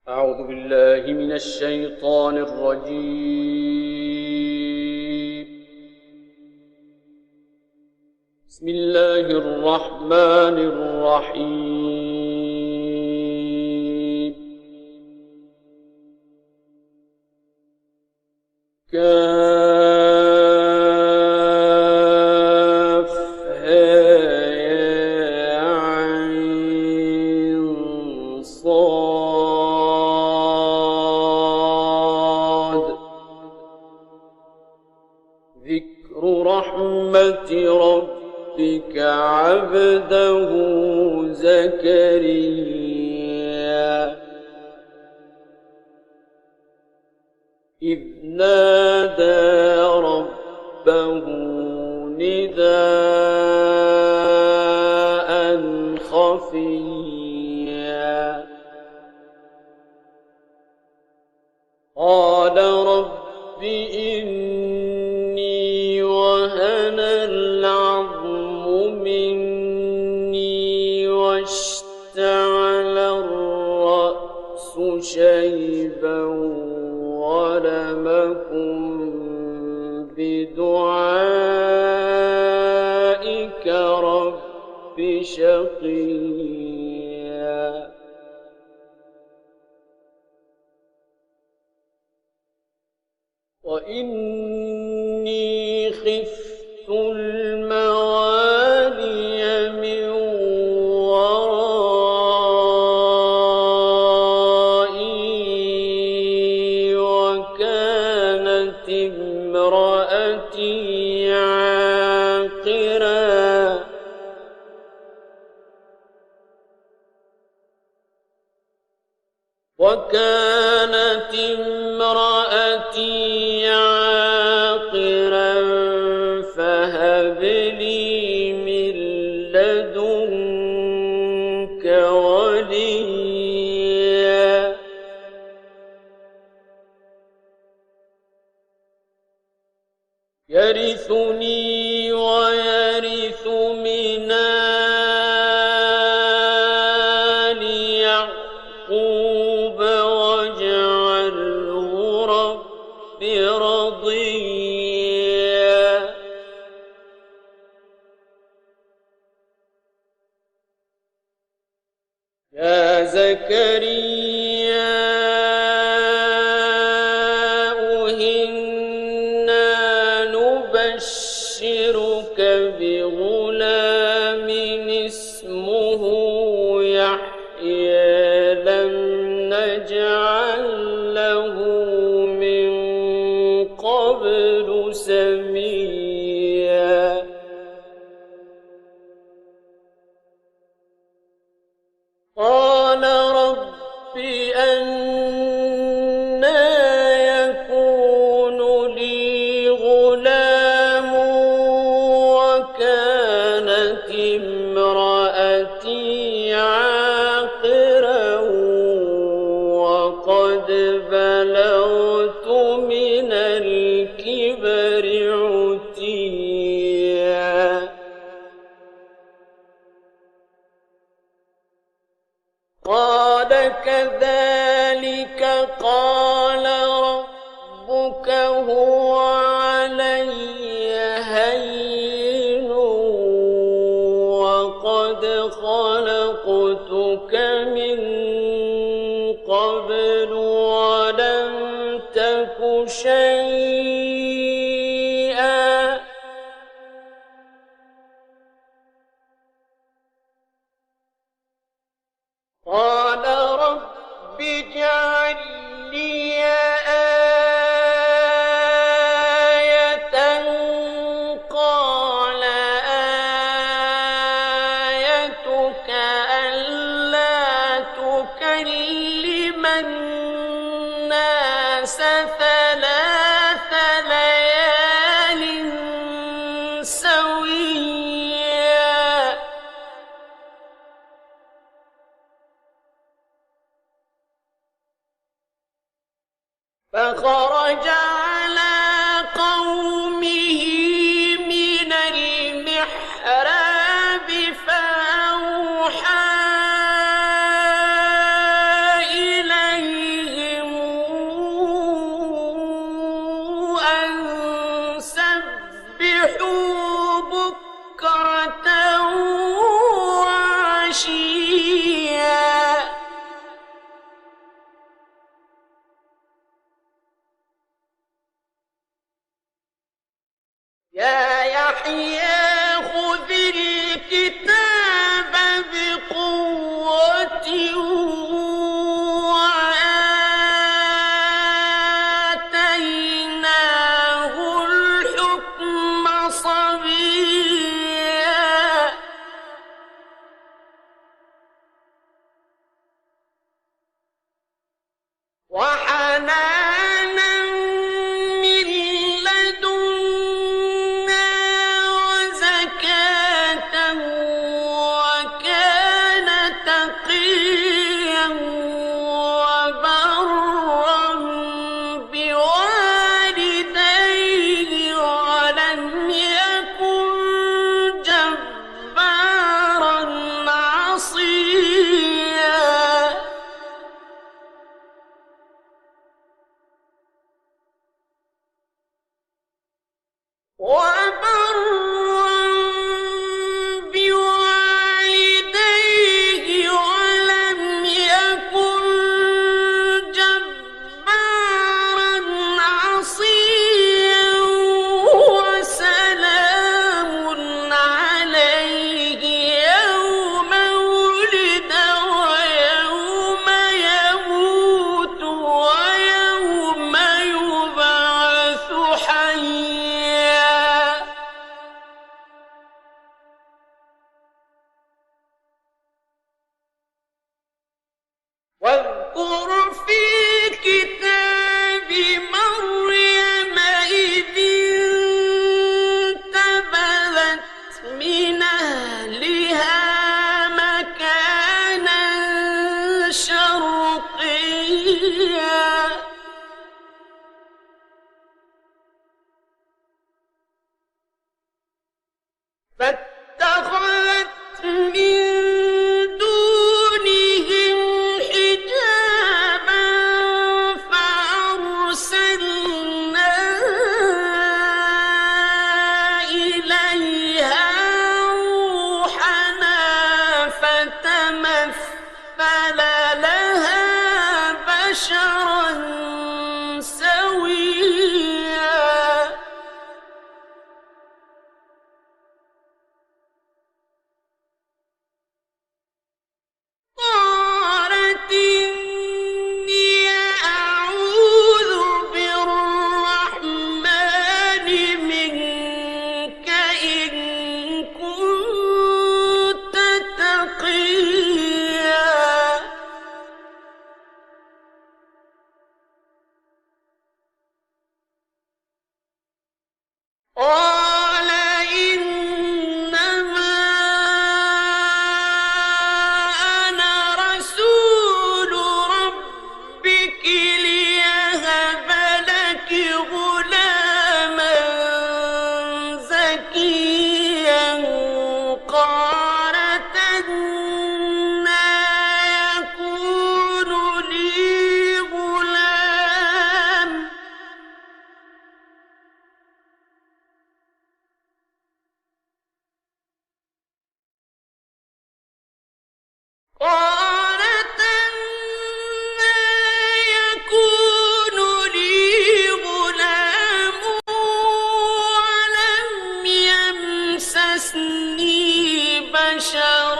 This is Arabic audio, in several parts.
أعوذ بالله من الشيطان الرجيم. بسم الله الرحمن الرحيم. كافها يا عين صاد. ذكر رحمة ربك عبده زكريا إذ نادى ربه نداء خفيا قال رب إني وهن العظم مني واشتعل الرأس شيبا ولم أكن بدعائك رب شقيا وإني خفت الموالي من ورائي وكانت امرأتي عاقرا فهب لي من لدنك وليا يرثني ويرث من آل يعقوب واجعله رب رضيا يا زكريا إنا نبشرك بغلام اسمه يحيى لم نجعل له من قبل سميا قال رب أنى يكون لي غلام وكانت امرأتي عاقرا وقد بلغت من الكبر عتيا قال كذلك قال ربك هو علي هين وقد خلقتك من قبل ولم تك شيئا قال رب اجعل لي آية قال آيتك ألا تكلم الناس ثلاث ليال سويا فخرج على قومه من المحراب فأوحى إليه عشيا يا يحيى خذ الكتاب بقوة وآتيناه الحكم صبيا وحنانا من لدنا وزكاة وكان تقيا وبرا بوالديه ولم يكن جبارا عصيا وبرا بوالديه ولم يكن جبارا عصيا وسلام عليه يوم ولد ويوم يموت ويوم يبعث حيا واذكر في الكتاب مريم إذ انتبذت من أهلها مكانا شرقيا فاتخذت من دونهم حجابا فأرسلنا إليها روحنا فتمثل لها بشرا سويا قالت إني أعوذ بالرحمن منك إن كنت تقيا قال إنما أنا رسول ربك ليهب لك غلاما زكيا قالت أنى يكون لي غلام قالت أنى يكون لي غلام ولم يمسسني بشر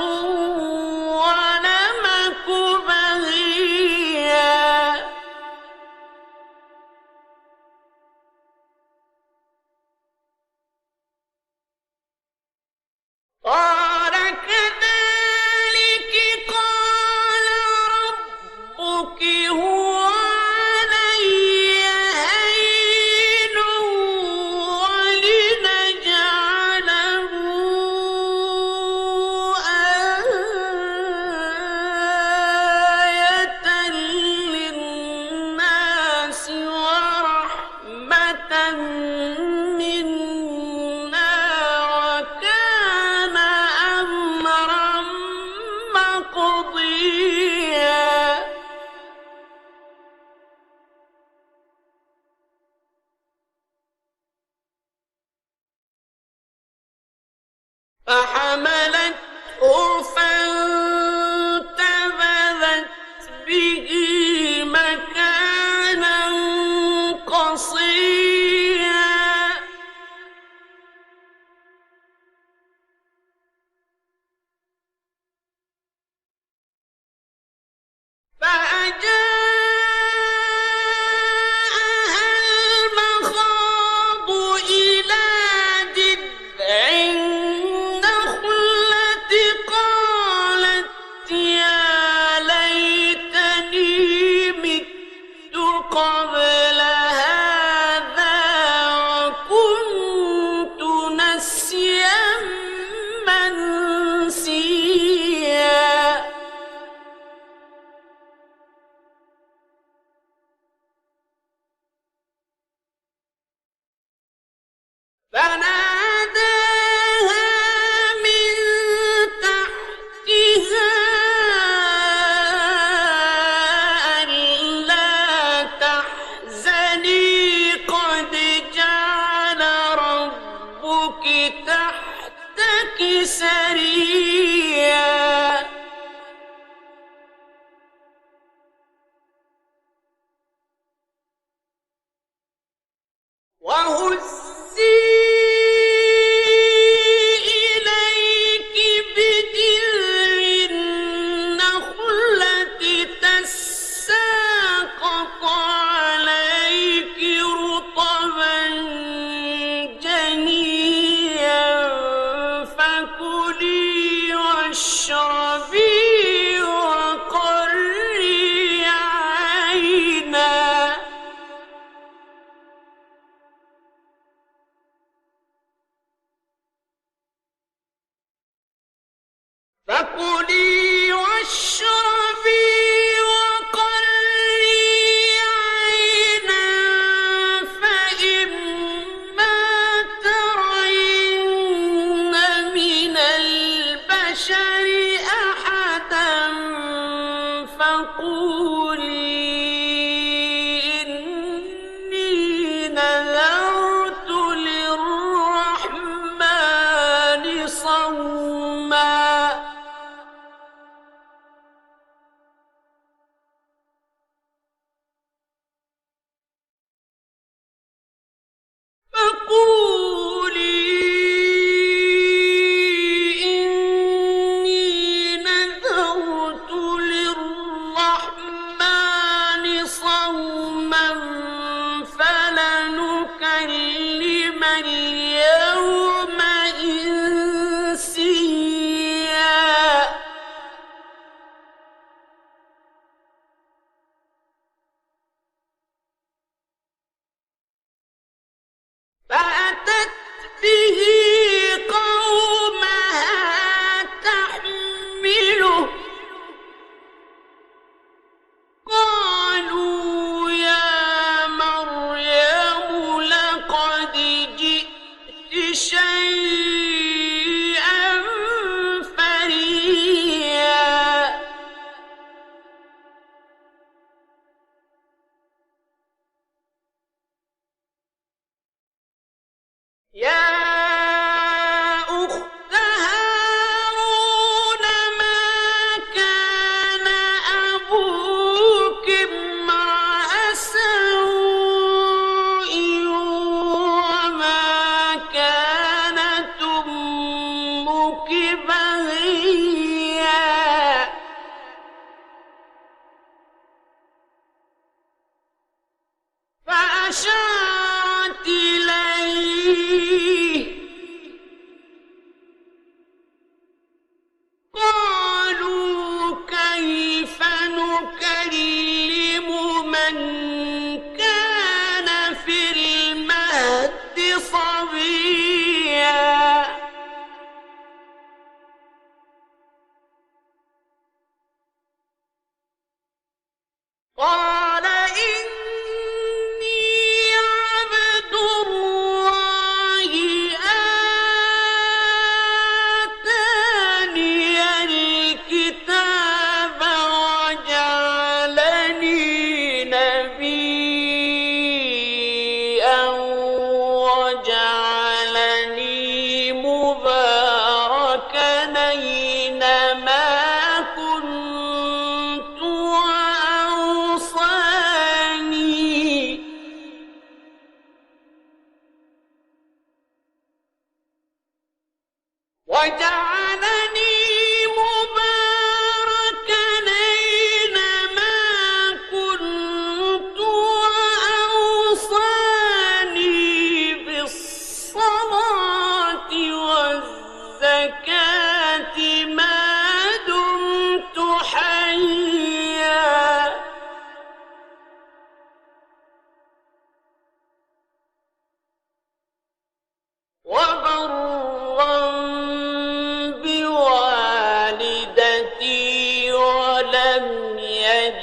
ولم أك بغيا قال كذلك قال ربك هو علي هين ولنجعله آية للناس ورحمة منا وكان أمرا مقضيا فحملته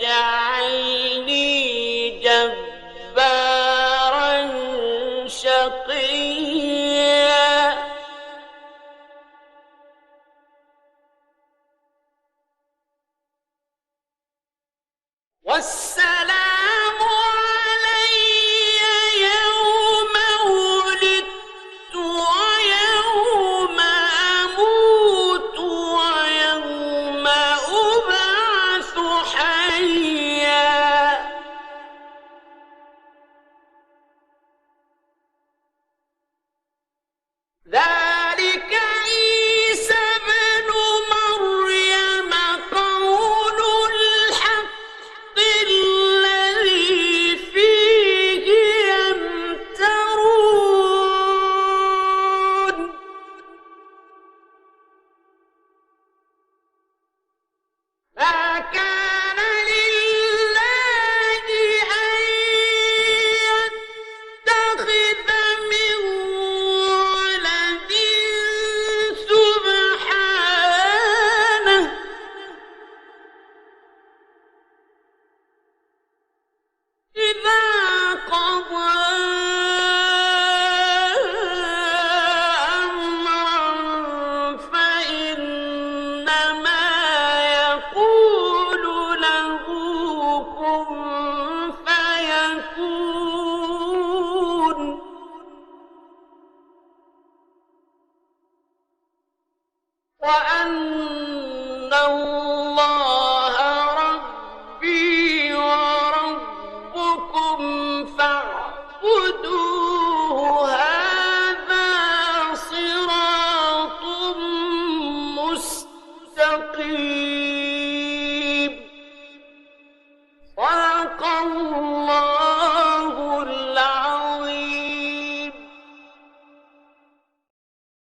تجعلني جبارا شقيا والسلام علي يوم ولدت ويوم أموت ويوم أبعث حيا ذلك عيسى ابن مريم قول الحق الذي فيه يمترون ما كان لله أن يتخذ من ولد سبحانه إذا قضى أمرا فإنما يقول له كن فيكون وأن الله ربي وربكم فاعبدوه هذا صراط مستقيم صدق الله